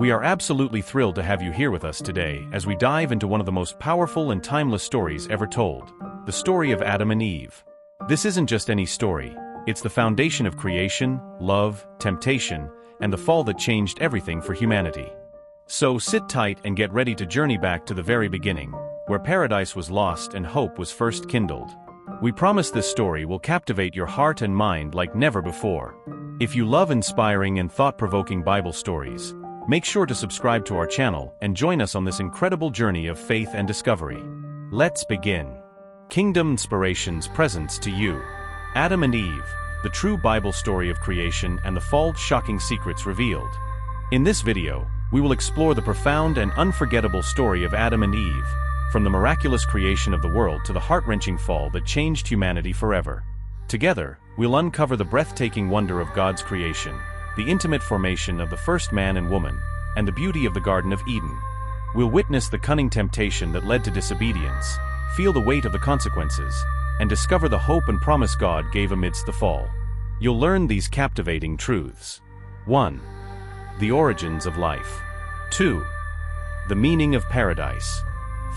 We are absolutely thrilled to have you here with us today as we dive into one of the most powerful and timeless stories ever told, the story of Adam and Eve. This isn't just any story, it's the foundation of creation, love, temptation, and the fall that changed everything for humanity. So sit tight and get ready to journey back to the very beginning, where paradise was lost and hope was first kindled. We promise this story will captivate your heart and mind like never before. If you love inspiring and thought-provoking Bible stories, make sure to subscribe to our channel and join us on this incredible journey of faith and discovery. Let's begin. Kingdom Inspirations presents to you Adam and Eve, the true Bible story of creation and the fall's shocking secrets revealed. In this video, we will explore the profound and unforgettable story of Adam and Eve, from the miraculous creation of the world to the heart-wrenching fall that changed humanity forever. Together, we'll uncover the breathtaking wonder of God's creation, the intimate formation of the first man and woman, and the beauty of the Garden of Eden. We'll witness the cunning temptation that led to disobedience, feel the weight of the consequences, and discover the hope and promise God gave amidst the fall. You'll learn these captivating truths. 1. The origins of life. 2. The meaning of paradise.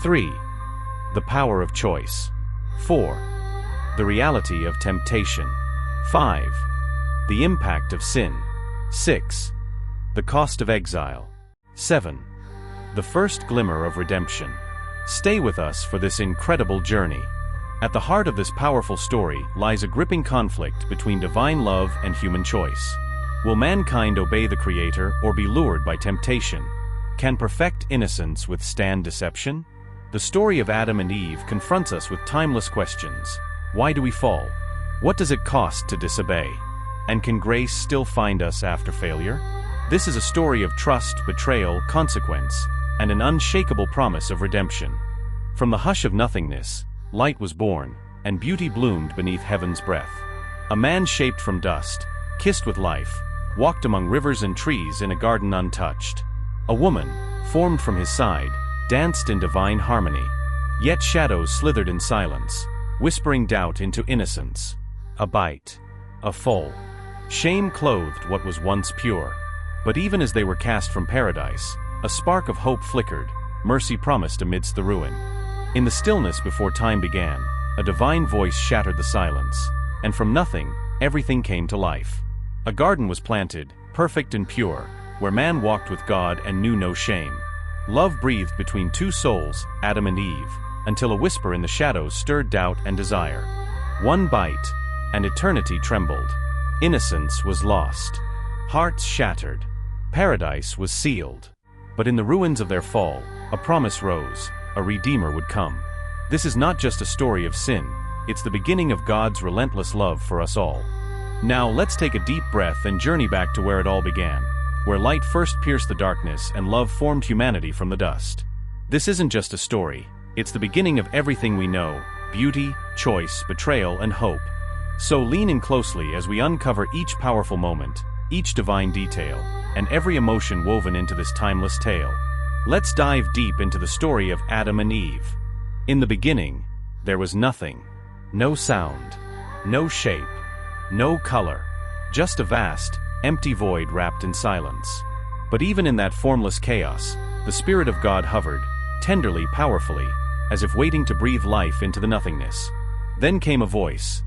3. The power of choice. 4. The reality of temptation. 5. The impact of sin. 6. The cost of exile. 7. The first glimmer of redemption. Stay with us for this incredible journey. At the heart of this powerful story lies a gripping conflict between divine love and human choice. Will mankind obey the Creator or be lured by temptation? Can perfect innocence withstand deception? The story of Adam and Eve confronts us with timeless questions. Why do we fall? What does it cost to disobey? And can grace still find us after failure? This is a story of trust, betrayal, consequence, and an unshakable promise of redemption. From the hush of nothingness, light was born, and beauty bloomed beneath heaven's breath. A man shaped from dust, kissed with life, walked among rivers and trees in a garden untouched. A woman, formed from his side, danced in divine harmony. Yet shadows slithered in silence, whispering doubt into innocence. A bite. A fall. Shame clothed what was once pure. But even as they were cast from paradise, a spark of hope flickered, mercy promised amidst the ruin. In the stillness before time began, a divine voice shattered the silence, and from nothing, everything came to life. A garden was planted, perfect and pure, where man walked with God and knew no shame. Love breathed between two souls, Adam and Eve, until a whisper in the shadows stirred doubt and desire. One bite, and eternity trembled. Innocence was lost. Hearts shattered. Paradise was sealed. But in the ruins of their fall, a promise rose: a Redeemer would come. This is not just a story of sin, it's the beginning of God's relentless love for us all. Now let's take a deep breath and journey back to where it all began, where light first pierced the darkness and love formed humanity from the dust. This isn't just a story, it's the beginning of everything we know: beauty, choice, betrayal, and hope. So lean in closely as we uncover each powerful moment, each divine detail, and every emotion woven into this timeless tale. Let's dive deep into the story of Adam and Eve. In the beginning, there was nothing. No sound, no shape, no color, just a vast, empty void wrapped in silence. But even in that formless chaos, the Spirit of God hovered, tenderly, powerfully, as if waiting to breathe life into the nothingness. Then came a voice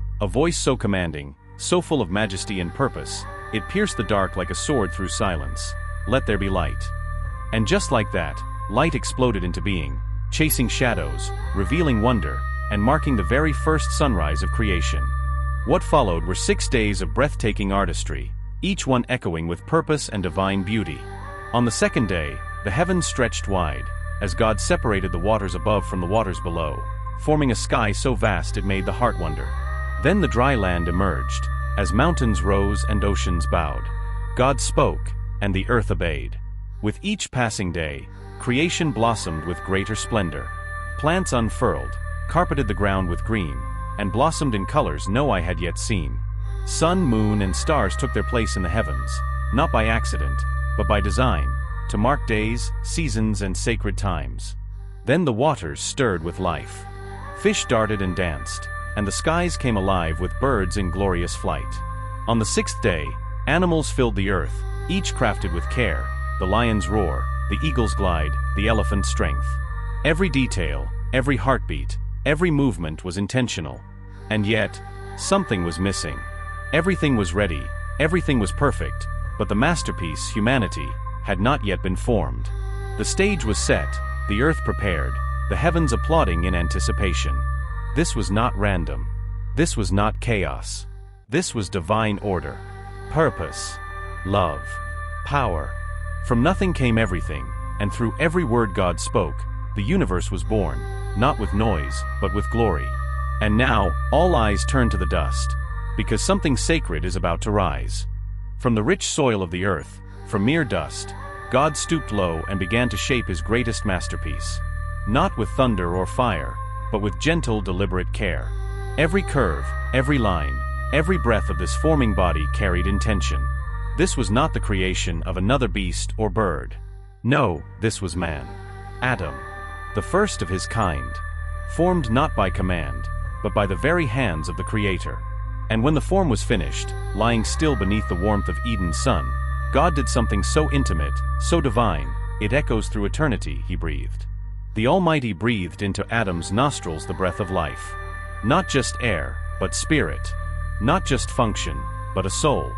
so commanding, so full of majesty and purpose, it pierced the dark like a sword through silence. Let there be light. And just like that, light exploded into being, chasing shadows, revealing wonder, and marking the very first sunrise of creation. What followed were 6 days of breathtaking artistry, each one echoing with purpose and divine beauty. On the second day, the heavens stretched wide, as God separated the waters above from the waters below, forming a sky so vast it made the heart wonder. Then the dry land emerged, as mountains rose and oceans bowed. God spoke, and the earth obeyed. With each passing day, creation blossomed with greater splendor. Plants unfurled, carpeted the ground with green, and blossomed in colors no eye had yet seen. Sun, moon, and stars took their place in the heavens, not by accident, but by design, to mark days, seasons, and sacred times. Then the waters stirred with life. Fish darted and danced, and the skies came alive with birds in glorious flight. On the 6th day, animals filled the earth, each crafted with care, the lion's roar, the eagle's glide, the elephant's strength. Every detail, every heartbeat, every movement was intentional. And yet, something was missing. Everything was ready, everything was perfect, but the masterpiece, humanity, had not yet been formed. The stage was set, the earth prepared, the heavens applauding in anticipation. This was not random. This was not chaos. This was divine order. Purpose. Love. Power. From nothing came everything, and through every word God spoke, the universe was born, not with noise, but with glory. And now, all eyes turn to the dust, because something sacred is about to rise. From the rich soil of the earth, from mere dust, God stooped low and began to shape his greatest masterpiece. Not with thunder or fire, but with gentle, deliberate care. Every curve, every line, every breath of this forming body carried intention. This was not the creation of another beast or bird. No, this was man. Adam. The first of his kind. Formed not by command, but by the very hands of the Creator. And when the form was finished, lying still beneath the warmth of Eden's sun, God did something so intimate, so divine, it echoes through eternity, he breathed. The Almighty breathed into Adam's nostrils the breath of life. Not just air, but spirit. Not just function, but a soul.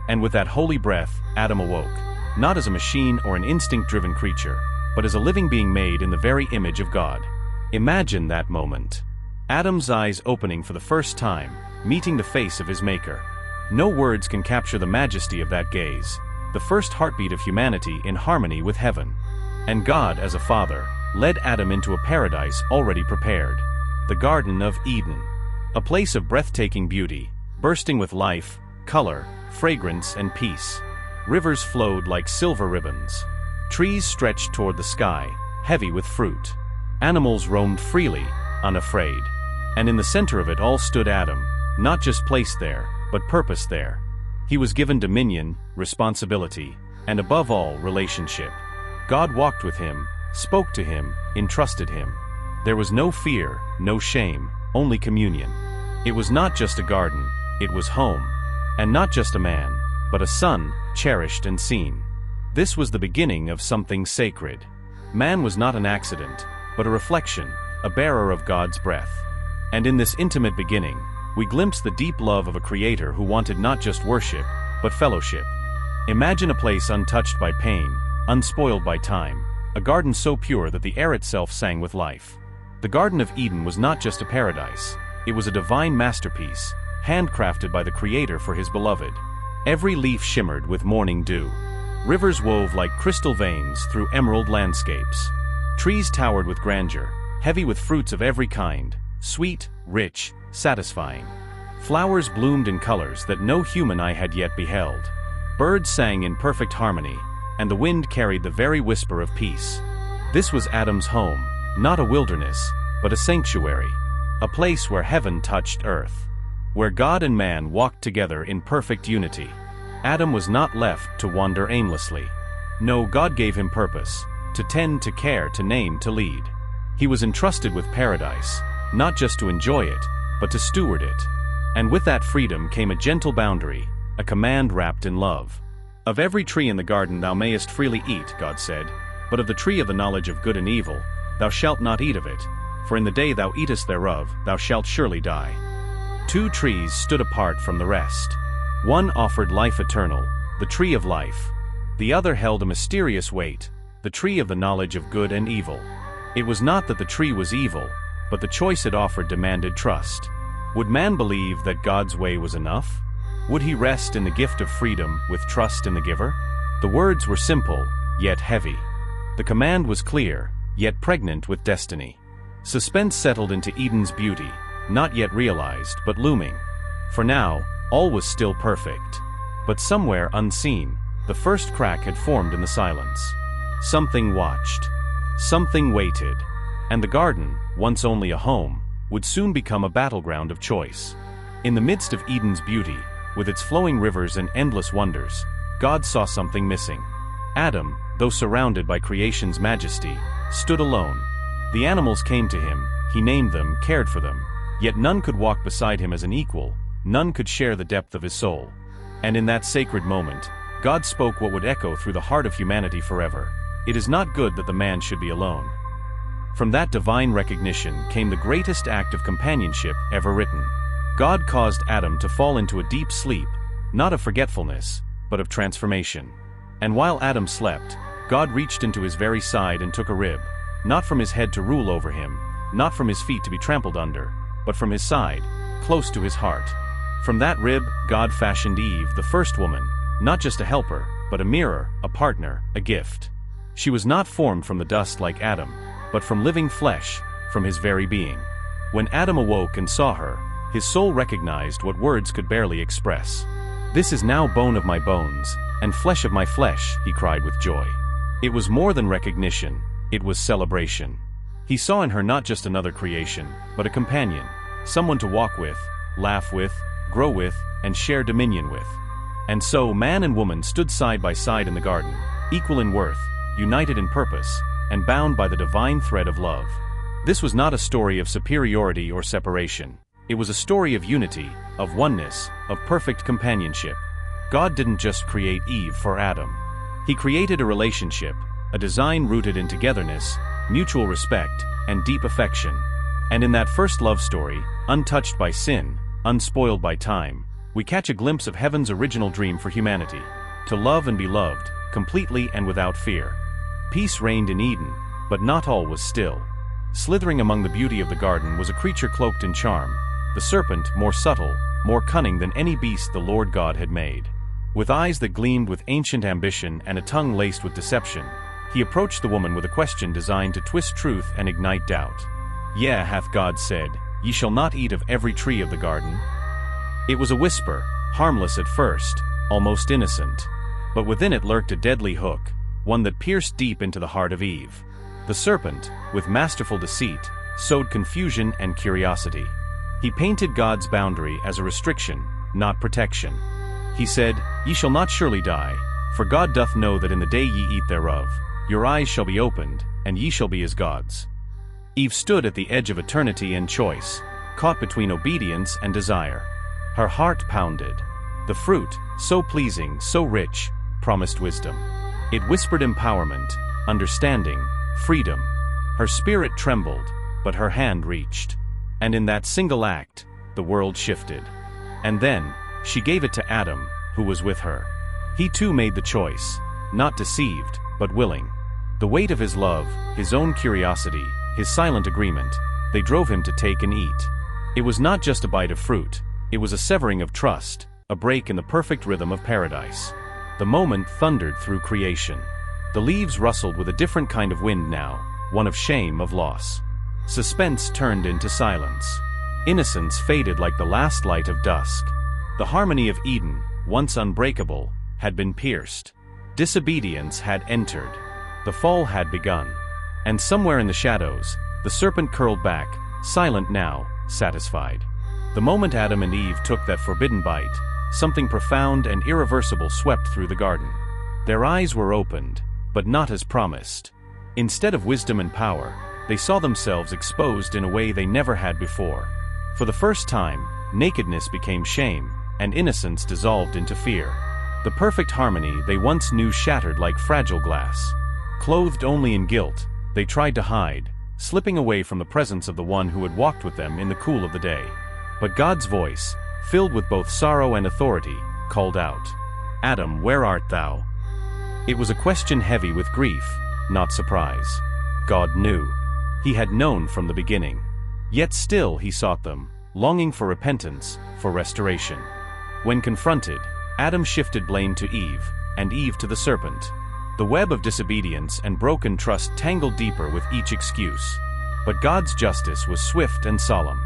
And with that holy breath, Adam awoke, not as a machine or an instinct-driven creature, but as a living being made in the very image of God. Imagine that moment. Adam's eyes opening for the first time, meeting the face of his Maker. No words can capture the majesty of that gaze, the first heartbeat of humanity in harmony with heaven. And God, as a father, led Adam into a paradise already prepared. The Garden of Eden. A place of breathtaking beauty, bursting with life, color, fragrance, and peace. Rivers flowed like silver ribbons. Trees stretched toward the sky, heavy with fruit. Animals roamed freely, unafraid. And in the center of it all stood Adam, not just placed there, but purposed there. He was given dominion, responsibility, and above all, relationship. God walked with him, spoke to him, entrusted him. There was no fear, no shame, only communion. It was not just a garden, it was home. And not just a man, but a son, cherished and seen. This was the beginning of something sacred. Man was not an accident, but a reflection, a bearer of God's breath. And in this intimate beginning, we glimpse the deep love of a creator who wanted not just worship, but fellowship. Imagine a place untouched by pain, unspoiled by time, a garden so pure that the air itself sang with life. The Garden of Eden was not just a paradise, it was a divine masterpiece, handcrafted by the Creator for his beloved. Every leaf shimmered with morning dew. Rivers wove like crystal veins through emerald landscapes. Trees towered with grandeur, heavy with fruits of every kind, sweet, rich, satisfying. Flowers bloomed in colors that no human eye had yet beheld. Birds sang in perfect harmony, and the wind carried the very whisper of peace. This was Adam's home, not a wilderness, but a sanctuary, a place where heaven touched earth, where God and man walked together in perfect unity. Adam was not left to wander aimlessly. No, God gave him purpose, to tend, to care, to name, to lead. He was entrusted with paradise, not just to enjoy it, but to steward it. And with that freedom came a gentle boundary, a command wrapped in love. Of every tree in the garden thou mayest freely eat, God said, but of the tree of the knowledge of good and evil, thou shalt not eat of it, for in the day thou eatest thereof, thou shalt surely die. Two trees stood apart from the rest. One offered life eternal, the tree of life. The other held a mysterious weight, the tree of the knowledge of good and evil. It was not that the tree was evil, but the choice it offered demanded trust. Would man believe that God's way was enough? Would he rest in the gift of freedom with trust in the giver? The words were simple, yet heavy. The command was clear, yet pregnant with destiny. Suspense settled into Eden's beauty, not yet realized, but looming. For now, all was still perfect. But somewhere unseen, the first crack had formed in the silence. Something watched. Something waited. And the garden, once only a home, would soon become a battleground of choice. In the midst of Eden's beauty, with its flowing rivers and endless wonders, God saw something missing. Adam, though surrounded by creation's majesty, stood alone. The animals came to him, he named them, cared for them, yet none could walk beside him as an equal, none could share the depth of his soul. And in that sacred moment, God spoke what would echo through the heart of humanity forever. It is not good that the man should be alone. From that divine recognition came the greatest act of companionship ever written. God caused Adam to fall into a deep sleep, not of forgetfulness, but of transformation. And while Adam slept, God reached into his very side and took a rib, not from his head to rule over him, not from his feet to be trampled under, but from his side, close to his heart. From that rib, God fashioned Eve, the first woman, not just a helper, but a mirror, a partner, a gift. She was not formed from the dust like Adam, but from living flesh, from his very being. When Adam awoke and saw her, his soul recognized what words could barely express. "This is now bone of my bones, and flesh of my flesh," he cried with joy. It was more than recognition, it was celebration. He saw in her not just another creation, but a companion, someone to walk with, laugh with, grow with, and share dominion with. And so man and woman stood side by side in the garden, equal in worth, united in purpose, and bound by the divine thread of love. This was not a story of superiority or separation. It was a story of unity, of oneness, of perfect companionship. God didn't just create Eve for Adam. He created a relationship, a design rooted in togetherness, mutual respect, and deep affection. And in that first love story, untouched by sin, unspoiled by time, we catch a glimpse of heaven's original dream for humanity: to love and be loved, completely and without fear. Peace reigned in Eden, but not all was still. Slithering among the beauty of the garden was a creature cloaked in charm, the serpent, more subtle, more cunning than any beast the Lord God had made. With eyes that gleamed with ancient ambition and a tongue laced with deception, he approached the woman with a question designed to twist truth and ignite doubt. "Yea, hath God said, Ye shall not eat of every tree of the garden?" It was a whisper, harmless at first, almost innocent. But within it lurked a deadly hook, one that pierced deep into the heart of Eve. The serpent, with masterful deceit, sowed confusion and curiosity. He painted God's boundary as a restriction, not protection. He said, "Ye shall not surely die, for God doth know that in the day ye eat thereof, your eyes shall be opened, and ye shall be as gods." Eve stood at the edge of eternity and choice, caught between obedience and desire. Her heart pounded. The fruit, so pleasing, so rich, promised wisdom. It whispered empowerment, understanding, freedom. Her spirit trembled, but her hand reached. And in that single act, the world shifted. And then, she gave it to Adam, who was with her. He too made the choice, not deceived, but willing. The weight of his love, his own curiosity, his silent agreement, they drove him to take and eat. It was not just a bite of fruit, it was a severing of trust, a break in the perfect rhythm of paradise. The moment thundered through creation. The leaves rustled with a different kind of wind now, one of shame, of loss. Suspense turned into silence. Innocence faded like the last light of dusk. The harmony of Eden, once unbreakable, had been pierced. Disobedience had entered. The fall had begun. And somewhere in the shadows, the serpent curled back, silent now, satisfied. The moment Adam and Eve took that forbidden bite, something profound and irreversible swept through the garden. Their eyes were opened, but not as promised. Instead of wisdom and power, they saw themselves exposed in a way they never had before. For the first time, nakedness became shame, and innocence dissolved into fear. The perfect harmony they once knew shattered like fragile glass. Clothed only in guilt, they tried to hide, slipping away from the presence of the one who had walked with them in the cool of the day. But God's voice, filled with both sorrow and authority, called out, "Adam, where art thou?" It was a question heavy with grief, not surprise. God knew. He had known from the beginning. Yet still he sought them, longing for repentance, for restoration. When confronted, Adam shifted blame to Eve, and Eve to the serpent. The web of disobedience and broken trust tangled deeper with each excuse. But God's justice was swift and solemn.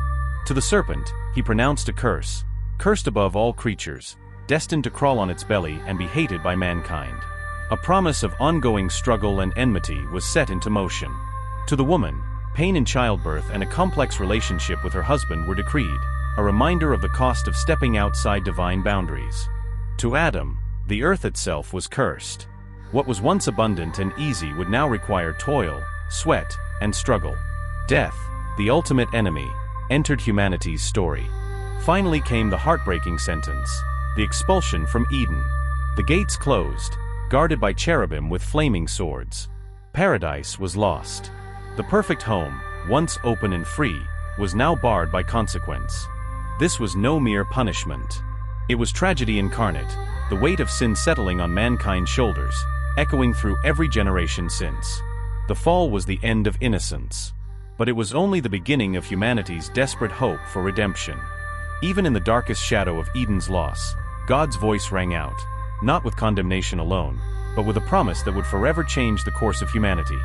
To the serpent, he pronounced a curse, cursed above all creatures, destined to crawl on its belly and be hated by mankind. A promise of ongoing struggle and enmity was set into motion. To the woman, pain in childbirth and a complex relationship with her husband were decreed, a reminder of the cost of stepping outside divine boundaries. To Adam, the earth itself was cursed. What was once abundant and easy would now require toil, sweat, and struggle. Death, the ultimate enemy, entered humanity's story. Finally came the heartbreaking sentence, the expulsion from Eden. The gates closed, guarded by cherubim with flaming swords. Paradise was lost. The perfect home, once open and free, was now barred by consequence. This was no mere punishment. It was tragedy incarnate, the weight of sin settling on mankind's shoulders, echoing through every generation since. The fall was the end of innocence. But it was only the beginning of humanity's desperate hope for redemption. Even in the darkest shadow of Eden's loss, God's voice rang out, not with condemnation alone, but with a promise that would forever change the course of humanity.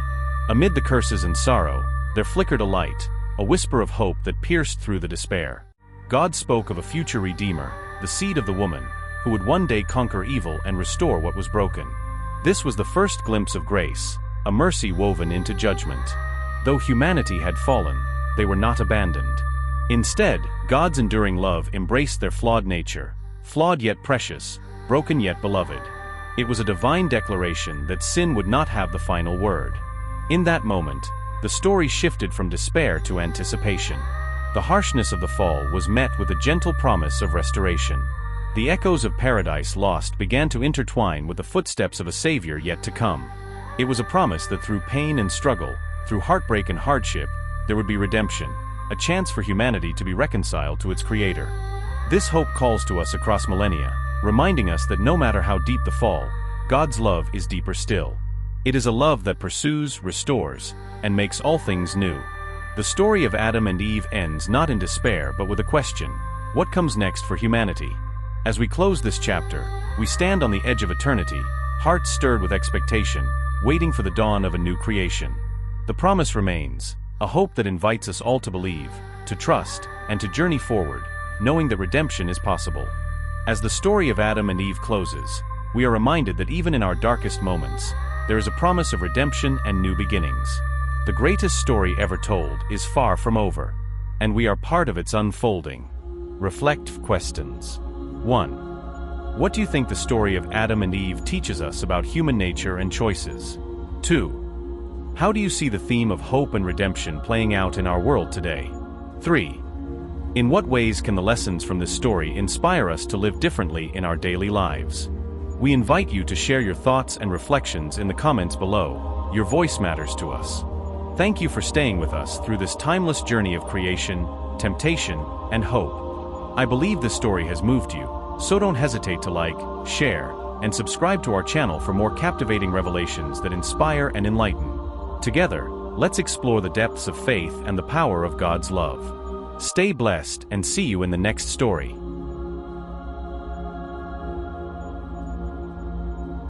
Amid the curses and sorrow, there flickered a light, a whisper of hope that pierced through the despair. God spoke of a future Redeemer, the seed of the woman, who would one day conquer evil and restore what was broken. This was the first glimpse of grace, a mercy woven into judgment. Though humanity had fallen, they were not abandoned. Instead, God's enduring love embraced their flawed nature, flawed yet precious, broken yet beloved. It was a divine declaration that sin would not have the final word. In that moment, the story shifted from despair to anticipation. The harshness of the fall was met with a gentle promise of restoration. The echoes of paradise lost began to intertwine with the footsteps of a Savior yet to come. It was a promise that through pain and struggle, through heartbreak and hardship, there would be redemption, a chance for humanity to be reconciled to its Creator. This hope calls to us across millennia, reminding us that no matter how deep the fall, God's love is deeper still. It is a love that pursues, restores, and makes all things new. The story of Adam and Eve ends not in despair but with a question: what comes next for humanity? As we close this chapter, we stand on the edge of eternity, hearts stirred with expectation, waiting for the dawn of a new creation. The promise remains, a hope that invites us all to believe, to trust, and to journey forward, knowing that redemption is possible. As the story of Adam and Eve closes, we are reminded that even in our darkest moments, there is a promise of redemption and new beginnings. The greatest story ever told is far from over, and we are part of its unfolding. Reflect questions. 1. What do you think the story of Adam and Eve teaches us about human nature and choices? 2. How do you see the theme of hope and redemption playing out in our world today? 3. In what ways can the lessons from this story inspire us to live differently in our daily lives? We invite you to share your thoughts and reflections in the comments below. Your voice matters to us. Thank you for staying with us through this timeless journey of creation, temptation, and hope. I believe this story has moved you, so don't hesitate to like, share, and subscribe to our channel for more captivating revelations that inspire and enlighten. Together, let's explore the depths of faith and the power of God's love. Stay blessed and see you in the next story.